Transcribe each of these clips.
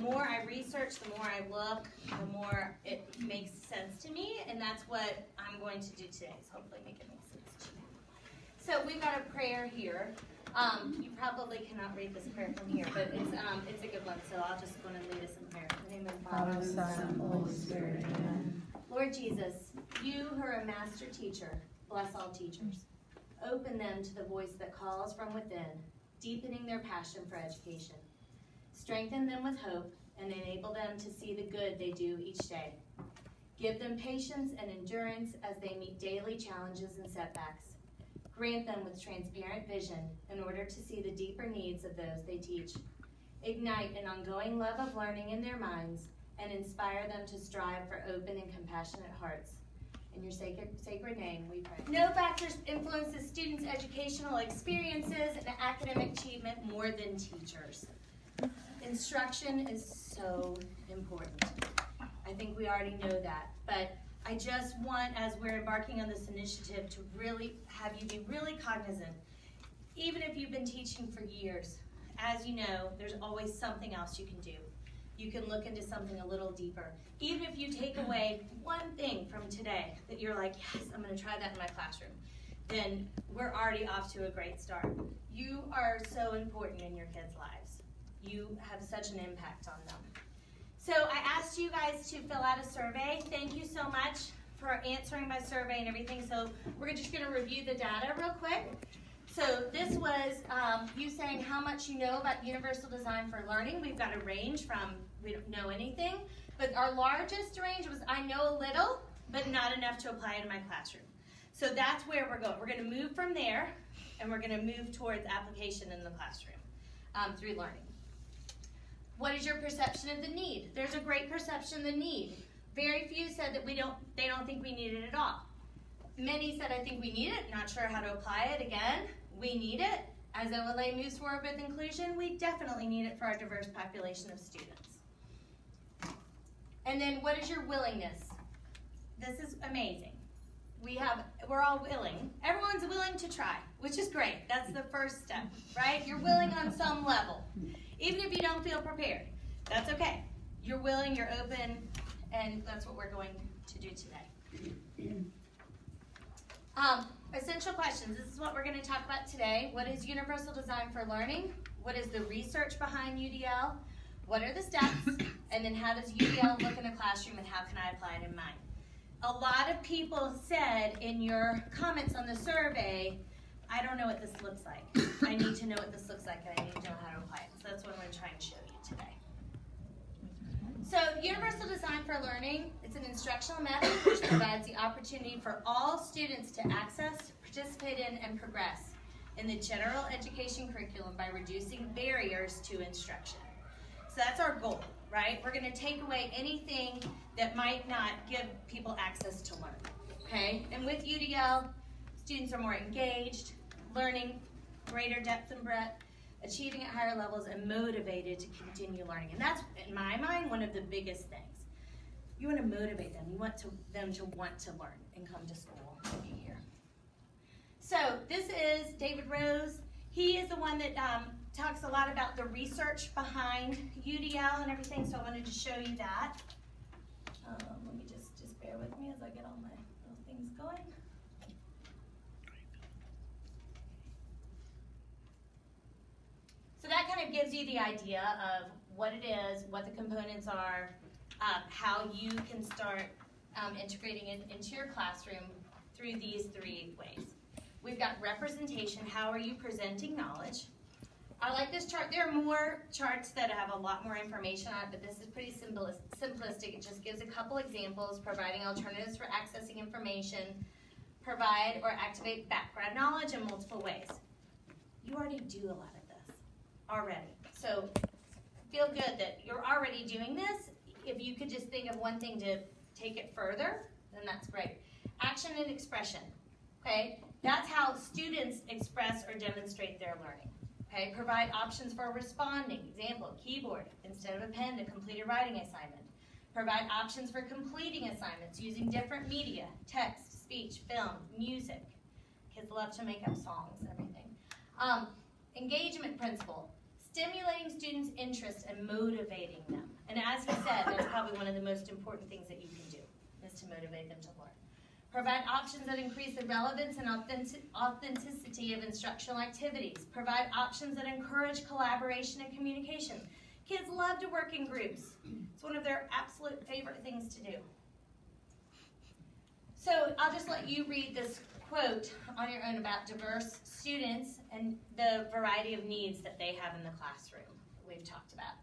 more I research, the more I look, the more it makes sense to me, and that's what I'm going to do today, so hopefully make it make sense to you. So we've got a prayer here. You probably cannot read this prayer from here, but it's a good one, so I'll just go and lead us in prayer. In the name of the Father, Son, and Holy Spirit. Amen. Lord Jesus, you who are a master teacher, bless all teachers. Open them to the voice that calls from within, deepening their passion for education. Strengthen them with hope and enable them to see the good they do each day. Give them patience and endurance as they meet daily challenges and setbacks. Grant them with transparent vision in order to see the deeper needs of those they teach. Ignite an ongoing love of learning in their minds and inspire them to strive for open and compassionate hearts. In your sacred name, we pray. No factors influences students' educational experiences and academic achievement more than teachers. Instruction is so important. I think we already know that, but I just want, as we're embarking on this initiative, to really have you be really cognizant. Even if you've been teaching for years, as you know, there's always something else you can do. You can look into something a little deeper. Even if you take away one thing from today that you're like, yes, I'm going to try that in my classroom, then we're already off to a great start. You are so important in your kids' lives. You have such an impact on them. So I asked you guys to fill out a survey. Thank you so much for answering my survey and everything. So we're just going to review the data real quick. So this was you saying how much you know about universal design for learning. We've got a range from we don't know anything, but our largest range was I know a little, but not enough to apply in my classroom. So that's where we're going. We're going to move from there, and we're going to move towards application in the classroom through learning. What is your perception of the need? There's a great perception of the need. Very few said that they don't think we need it at all. Many said, I think we need it, not sure how to apply it. Again, we need it. As OLA moves forward with inclusion, we definitely need it for our diverse population of students. And then what is your willingness? This is amazing. We're all willing. Everyone's willing to try, which is great. That's the first step, right? You're willing on some level. Even if you don't feel prepared, that's okay. You're willing, you're open, and that's what we're going to do today. Essential questions. This is what we're going to talk about today. What is universal design for learning? What is the research behind UDL? What are the steps? And then how does UDL look in a classroom, and how can I apply it in mine? A lot of people said in your comments on the survey, I don't know what this looks like. I need to know what this looks like, and I need to know how to apply it. So that's what I'm going to try and show you today. So universal design for learning, it's an instructional method which provides the opportunity for all students to access, participate in, and progress in the general education curriculum by reducing barriers to instruction. So that's our goal, right? We're going to take away anything that might not give people access to learn, okay? And with UDL, students are more engaged, learning greater depth and breadth, achieving at higher levels, and motivated to continue learning. And that's, in my mind, one of the biggest things. You want to motivate them. You want them to want to learn and come to school and be here. So this is David Rose. He is the one that talks a lot about the research behind UDL and everything, so I wanted to show you that. Let me just bear with me as I get all my little things going. So that kind of gives you the idea of what it is, what the components are, how you can start integrating it into your classroom through these 3 ways. We've got representation. How are you presenting knowledge? I like this chart. There are more charts that have a lot more information on it, but this is pretty simplistic. It just gives a couple examples, providing alternatives for accessing information, provide or activate background knowledge in multiple ways. You already do a lot of this already. So feel good that you're already doing this. If you could just think of one thing to take it further, then that's great. Action and expression, okay? That's how students express or demonstrate their learning. Okay, provide options for responding. Example, keyboard instead of a pen to complete a writing assignment. Provide options for completing assignments using different media, text, speech, film, music. Kids love to make up songs and everything. Engagement principle. Stimulating students' interest and motivating them. And as he said, that's probably one of the most important things that you can do, is to motivate them to learn. Provide options that increase the relevance and authenticity of instructional activities. Provide options that encourage collaboration and communication. Kids love to work in groups. It's one of their absolute favorite things to do. So I'll just let you read this quote on your own about diverse students and the variety of needs that they have in the classroom we've talked about.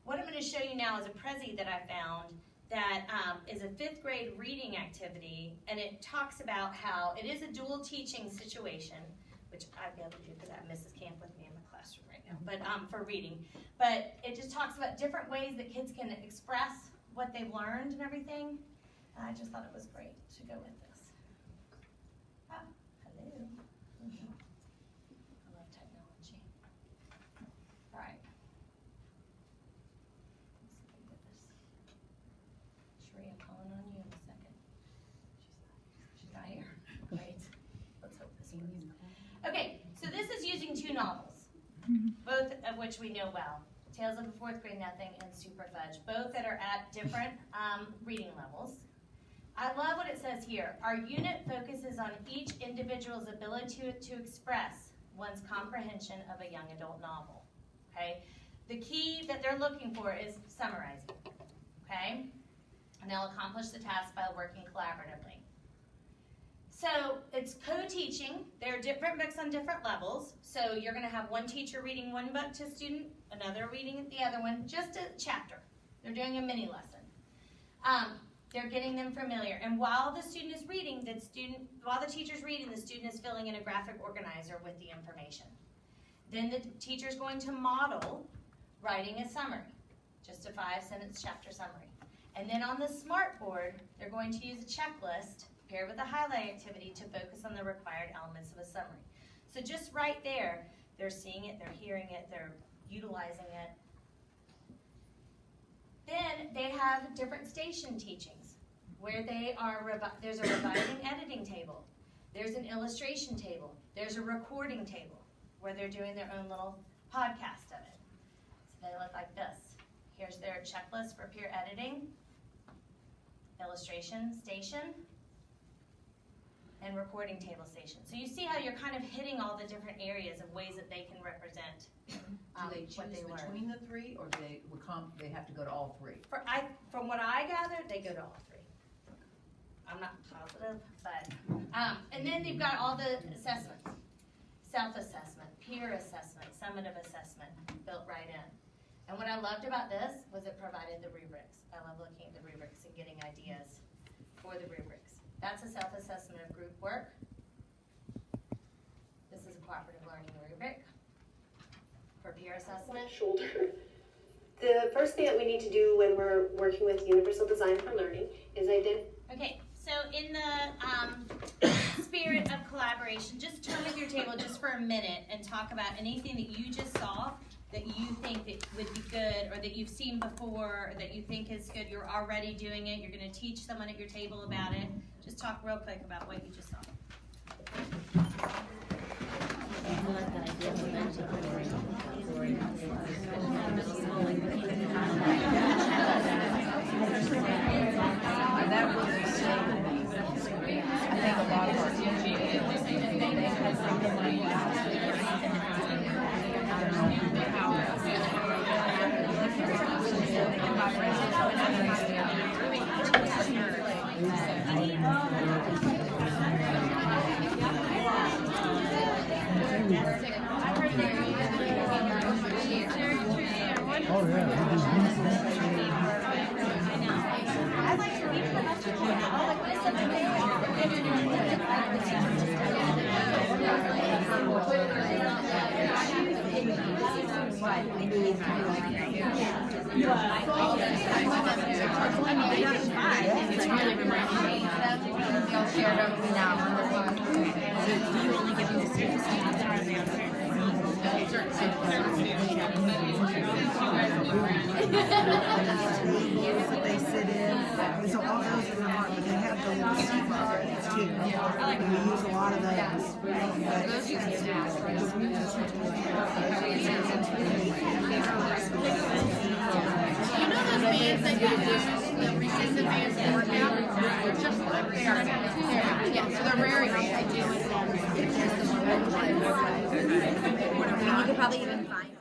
What I'm going to show you now is a Prezi that I found that is a 5th grade reading activity, and it talks about how it is a dual teaching situation, which I'd be able to do because I have Mrs. Camp with me in my classroom right now, but for reading. But it just talks about different ways that kids can express what they've learned and everything. And I just thought it was great to go with this. Oh, hello. I love technology. All right. Sheree, I'm calling on you in a second. She's not here. Great. Let's hope this works. Okay, so this is using 2 novels, both of which we know well. Tales of a 4th Grade Nothing and Super Fudge, both that are at different reading levels. I love what it says here. Our unit focuses on each individual's ability to express one's comprehension of a young adult novel, okay? The key that they're looking for is summarizing, okay? And they'll accomplish the task by working collaboratively. So it's co-teaching. There are different books on different levels. So you're going to have one teacher reading one book to a student, another reading the other one, just a chapter. They're doing a mini lesson. They're getting them familiar. And while the student is reading, while the teacher's reading, the student is filling in a graphic organizer with the information. Then the teacher's going to model writing a summary, just a 5-sentence chapter summary. And then on the smart board, they're going to use a checklist paired with a highlight activity to focus on the required elements of a summary. So just right there, they're seeing it, they're hearing it, they're utilizing it. Then they have different station teachings where they are, there's a revising editing table, there's an illustration table, there's a recording table where they're doing their own little podcast of it. So they look like this. Here's their checklist for peer editing, illustration station, and recording table station. So you see how you're kind of hitting all the different areas of ways that they can represent Do they choose between the 3, or do they have to go to all 3? From what I gathered, they go to all 3. I'm not positive, but and then they've got all the assessments: self-assessment, peer assessment, summative assessment built right in. And what I loved about this was it provided the rubrics. I love looking at the rubrics and getting ideas for the rubrics. That's a self-assessment of group work. This is a cooperative learning rubric for peer assessment. Shoulder. The first thing that we need to do when we're working with Universal Design for Learning is identify. Okay, so in the spirit of collaboration, just turn with your table just for a minute and talk about anything that you just saw that you think that would be good, or that you've seen before, or that you think is good. You're already doing it. You're going to teach someone at your table about it. Just talk real quick about what you just saw. That was I think a lot of our teachers, they had something like Oh, yeah. They sit in, so all those are hard, but they have the little seat bar, it's 2 too. We use a lot of those. Those you can staff. You know those bands that you use, the resistant bands that work out? They're just like they are. Yeah, so they're very good. You could probably even find